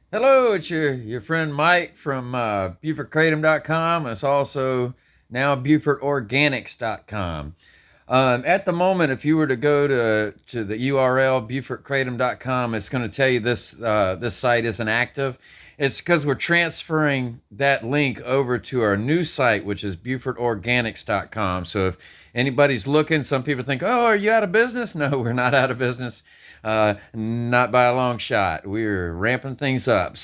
Hello, it's your friend Mike from BufordKratom.com. It's also now BufordOrganics.com. At the moment, if you were to go to the URL BufordKratom.com, it's going to tell you this site isn't active. It's because we're transferring that link over to our new site, which is BufordOrganics.com. So if anybody's looking, some people think, "Oh, are you out of business?" No, we're not out of business. Not by a long shot. We're ramping things up.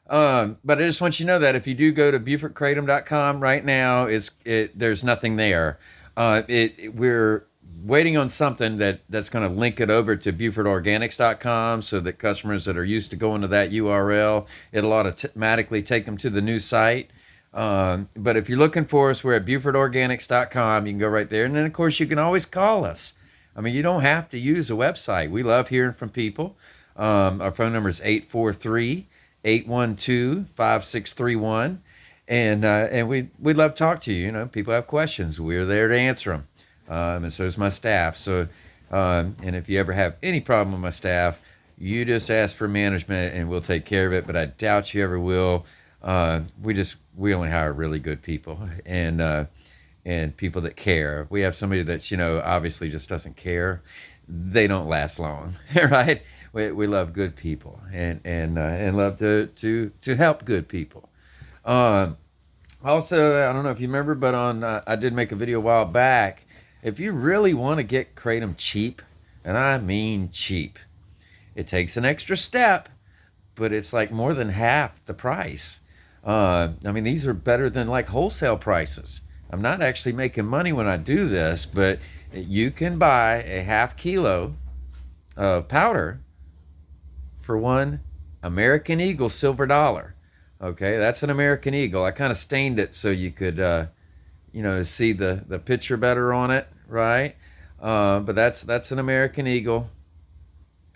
But I just want you to know that if you do go to BufordKratom.com right now, there's nothing there. We're waiting on something that's going to link it over to BufordOrganics.com so that customers that are used to going to that URL, it'll automatically take them to the new site. But if you're looking for us, we're at BufordOrganics.com. You can go right there. And then, of course, you can always call us. I mean, you don't have to use a website. We love hearing from people. Our phone number is 843-812-5631. And we'd love to talk to you. You know, people have questions. We're there to answer them. And so is my staff. And if you ever have any problem with my staff, you just ask for management and we'll take care of it. But I doubt you ever will. We only hire really good people and people that care. If we have somebody that's obviously just doesn't care, they don't last long, right? We love good people and love to help good people. Um, Also, I don't know if you remember, but I did make a video a while back. If you really want to get kratom cheap, and I mean cheap, it takes an extra step, but it's like more than half the price. I mean, these are better than like wholesale prices. I'm not actually making money when I do this, but you can buy a half kilo of powder for one American Eagle silver dollar. Okay, that's an American Eagle. I kind of stained it so you could, see the picture better on it, right? But that's an American Eagle.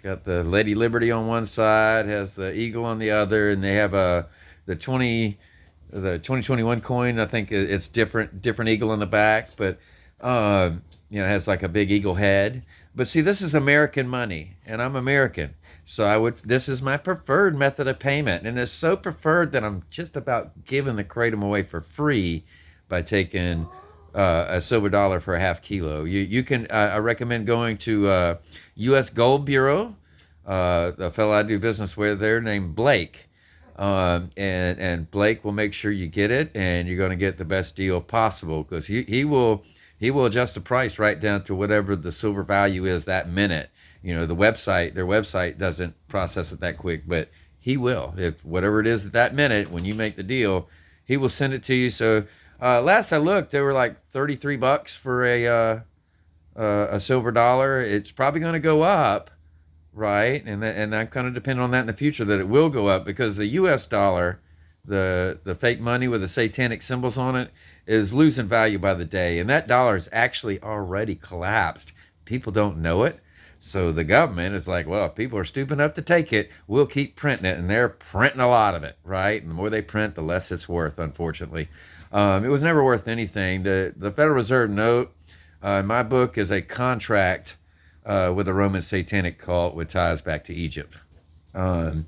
Got the Lady Liberty on one side, has the eagle on the other, and they have the 2021 coin. I think it's different eagle on the back, but uh, it has like a big eagle head. But see, this is American money, and I'm American, so This is my preferred method of payment, and it's so preferred that I'm just about giving the kratom away for free by taking a silver dollar for a half kilo. You can I recommend going to U.S. Gold Bureau. A fellow I do business with there named Blake, and Blake will make sure you get it, and you're going to get the best deal possible because he will adjust the price right down to whatever the silver value is that minute. Their website doesn't process it that quick, but he will. If whatever it is at that minute when you make the deal, he will send it to you. So last I looked, they were like $33 for a silver dollar. It's probably going to go up, right? And that kind of depend on that in the future that it will go up because the U.S. dollar, the fake money with the satanic symbols on it, is losing value by the day, and that dollar is actually already collapsed. People don't know it. So the government is like, well, if people are stupid enough to take it, we'll keep printing it, and they're printing a lot of it, right? And the more they print, the less it's worth, unfortunately. It was never worth anything. The Federal Reserve note, in my book, is a contract with the Roman satanic cult with ties back to Egypt. Um,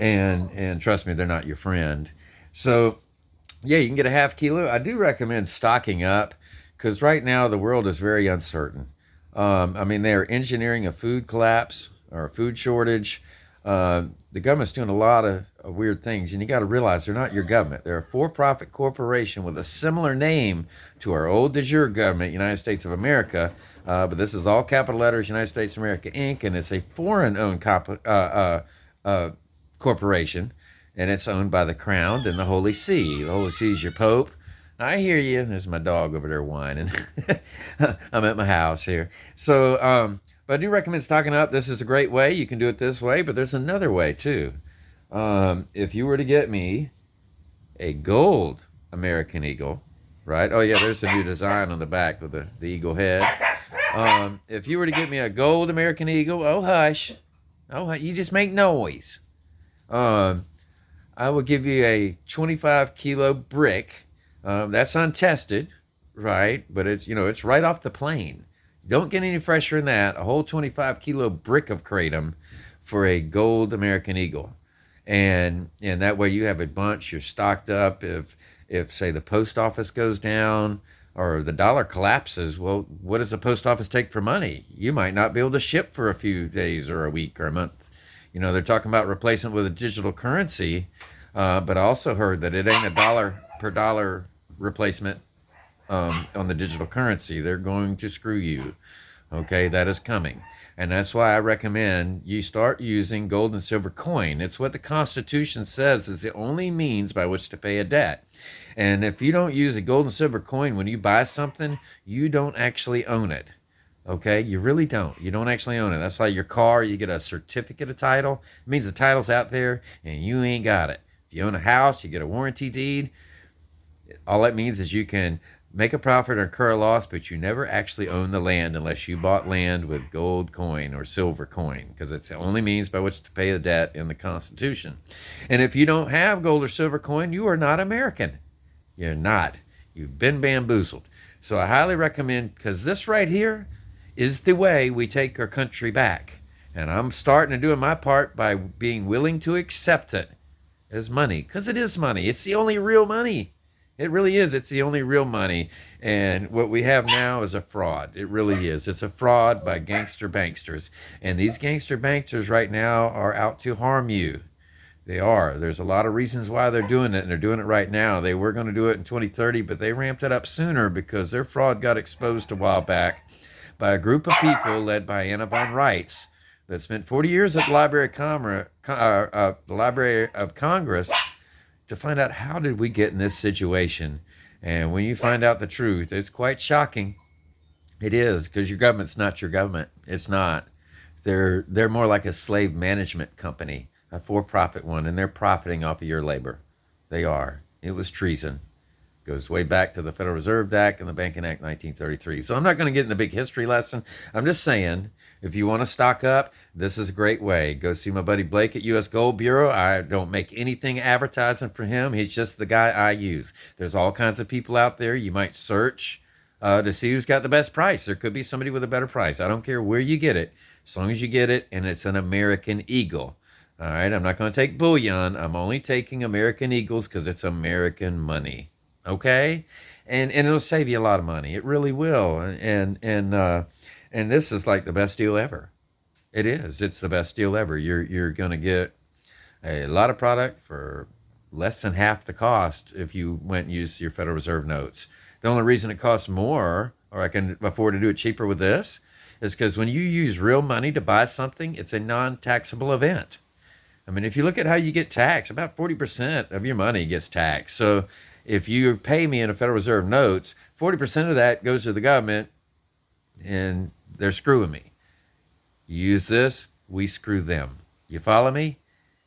and trust me, they're not your friend. So yeah, you can get a half kilo. I do recommend stocking up because right now the world is very uncertain. I mean, they're engineering a food collapse or a food shortage. The government's doing a lot of weird things, and you got to realize they're not your government. They're a for-profit corporation with a similar name to our old de jure government, United States of America. But this is all capital letters, United States of America Inc., and it's a foreign-owned corporation, and it's owned by the Crown and the Holy See. The Holy See is your Pope. I hear you. There's my dog over there whining. I'm at my house here. But I do recommend stocking up. This is a great way. You can do it this way, but there's another way too. If you were to get me a gold American Eagle, right? Oh yeah, there's a new design on the back with the eagle head. If you were to get me a gold American Eagle, oh hush, you just make noise. Um, I will give you a 25 kilo brick. That's untested, right? But it's right off the plane. Don't get any fresher than that. A whole 25 kilo brick of kratom for a gold American Eagle. and that way you have a bunch. You're stocked up. If say the post office goes down or the dollar collapses, well, what does the post office take for money? You might not be able to ship for a few days or a week or a month. They're talking about replacing it with a digital currency, but I also heard that it ain't a dollar per dollar replacement on the digital currency. They're going to screw you. Okay, that is coming. And that's why I recommend you start using gold and silver coin. It's what the Constitution says is the only means by which to pay a debt. And if you don't use a gold and silver coin when you buy something, you don't actually own it. Okay, you really don't. You don't actually own it. That's like your car, you get a certificate of title. It means the title's out there and you ain't got it. If you own a house, you get a warranty deed. All that means is you can make a profit or incur a loss, but you never actually own the land unless you bought land with gold coin or silver coin, because it's the only means by which to pay the debt in the Constitution. And if you don't have gold or silver coin, you are not American. You're not. You've been bamboozled. So I highly recommend, because this right here is the way we take our country back. And I'm starting to do my part by being willing to accept it as money, because it is money. It's the only real money. It really is. It's the only real money. And what we have now is a fraud. It really is. It's a fraud by gangster banksters. And these gangster banksters right now are out to harm you. They are. There's a lot of reasons why they're doing it, and they're doing it right now. They were going to do it in 2030, but they ramped it up sooner because their fraud got exposed a while back by a group of people led by Anna von Reitz that spent 40 years at the Library of Congress to find out how did we get in this situation. And when you find out the truth, it's quite shocking. It is, because your government's not your government. It's not. They're more like a slave management company, a for-profit one, and they're profiting off of your labor. They are. It was treason. Goes way back to the Federal Reserve Act and the Banking Act 1933. So I'm not going to get in the big history lesson. I'm just saying, if you want to stock up, this is a great way. Go see my buddy Blake at U.S. Gold Bureau. I don't make anything advertising for him. He's just the guy I use. There's all kinds of people out there. You might search to see who's got the best price. There could be somebody with a better price. I don't care where you get it, as long as you get it and it's an American Eagle. All right, I'm not going to take bullion. I'm only taking American Eagles because it's American money. Okay, and it'll save you a lot of money. It really will. And this is like the best deal ever. It is. It's the best deal ever. You're going to get a lot of product for less than half the cost if you went and used your Federal Reserve notes. The only reason it costs more, or I can afford to do it cheaper with this, is because when you use real money to buy something, it's a non-taxable event. I mean, if you look at how you get taxed, about 40% of your money gets taxed. So if you pay me in a Federal Reserve notes, 40% of that goes to the government, and they're screwing me. You use this, we screw them. You follow me?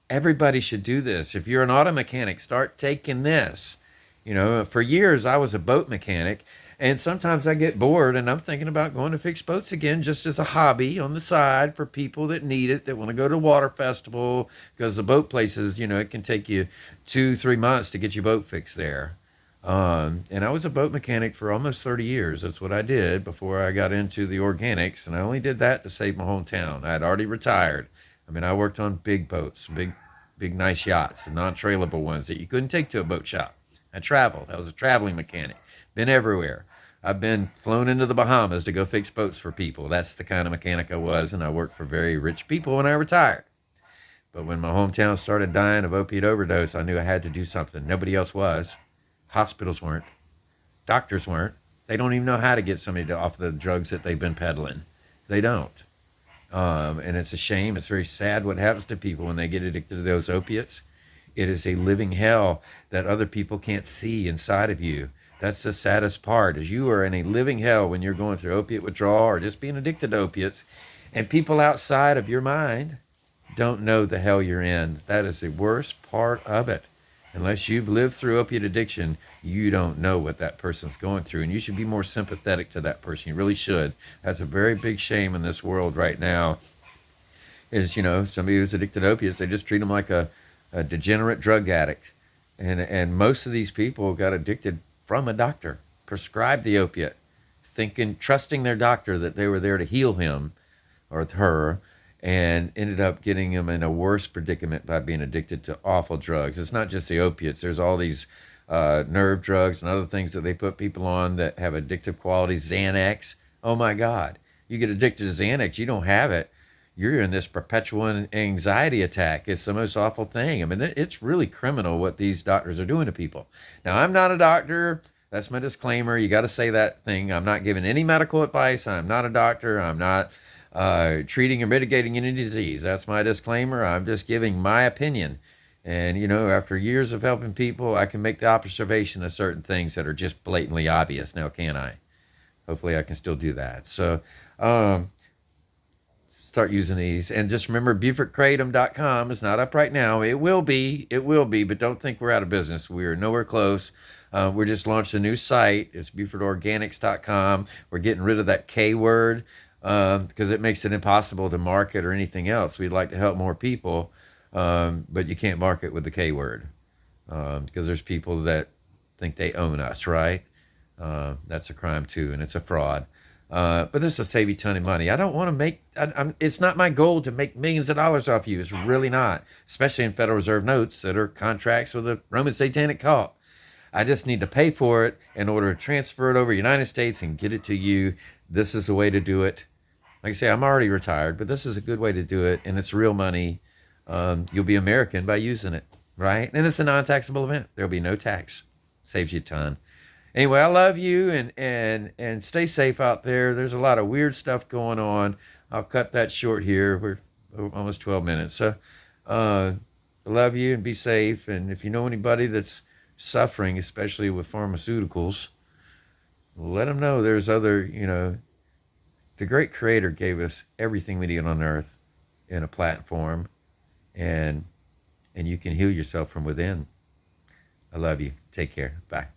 Everybody should do this. If you're an auto mechanic, start taking this. For years I was a boat mechanic, and sometimes I get bored and I'm thinking about going to fix boats again just as a hobby on the side for people that need it, that want to go to water festival, because the boat places, it can take you 2-3 months to get your boat fixed there. And I was a boat mechanic for almost 30 years. That's what I did before I got into the organics, and I only did that to save my hometown. I had already retired. I mean, I worked on big boats, big nice yachts, the non-trailable ones that you couldn't take to a boat shop. I traveled. I was a traveling mechanic. Been everywhere. I've been flown into the Bahamas to go fix boats for people. That's the kind of mechanic I was, and I worked for very rich people when I retired. But when my hometown started dying of opiate overdose, I knew I had to do something. Nobody else was. Hospitals weren't. Doctors weren't. They don't even know how to get somebody off the drugs that they've been peddling. They don't. And it's a shame. It's very sad what happens to people when they get addicted to those opiates. It is a living hell that other people can't see inside of you. That's the saddest part, is you are in a living hell when you're going through opiate withdrawal or just being addicted to opiates, and people outside of your mind don't know the hell you're in. That is the worst part of it. Unless you've lived through opiate addiction, you don't know what that person's going through, and you should be more sympathetic to that person. You really should. That's a very big shame in this world right now, is, somebody who's addicted to opiates, they just treat them like a degenerate drug addict. And most of these people got addicted from a doctor, prescribed the opiate, trusting their doctor that they were there to heal him or her, and ended up getting them in a worse predicament by being addicted to awful drugs. It's not just the opiates. There's all these nerve drugs and other things that they put people on that have addictive qualities. Xanax. Oh my God. You get addicted to Xanax, you don't have it. You're in this perpetual anxiety attack. It's the most awful thing. I mean, it's really criminal what these doctors are doing to people. Now, I'm not a doctor. That's my disclaimer. You got to say that thing. I'm not giving any medical advice. I'm not a doctor. I'm not treating or mitigating any disease. That's my disclaimer. I'm just giving my opinion. And, after years of helping people, I can make the observation of certain things that are just blatantly obvious. Now, can I? Hopefully, I can still do that. So, start using these. And just remember, BufordKratom.com is not up right now. It will be, but don't think we're out of business. We're nowhere close. We're just launched a new site. It's BufordOrganics.com. We're getting rid of that K word because it makes it impossible to market or anything else. We'd like to help more people, but you can't market with the K word because there's people that think they own us, right? That's a crime too, and it's a fraud. But this will save you a ton of money. I don't want to make, it's not my goal to make millions of dollars off you. It's really not, especially in Federal Reserve notes that are contracts with the Roman Satanic cult. I just need to pay for it in order to transfer it over to the United States and get it to you. This is the way to do it. Like I say, I'm already retired, but this is a good way to do it, and it's real money. You'll be American by using it, right? And it's a non-taxable event. There'll be no tax. Saves you a ton. Anyway, I love you, and stay safe out there. There's a lot of weird stuff going on. I'll cut that short here. We're almost 12 minutes. So I love you, and be safe. And if you know anybody that's suffering, especially with pharmaceuticals, let them know there's other, the great creator gave us everything we need on earth in a platform, and you can heal yourself from within. I love you. Take care. Bye.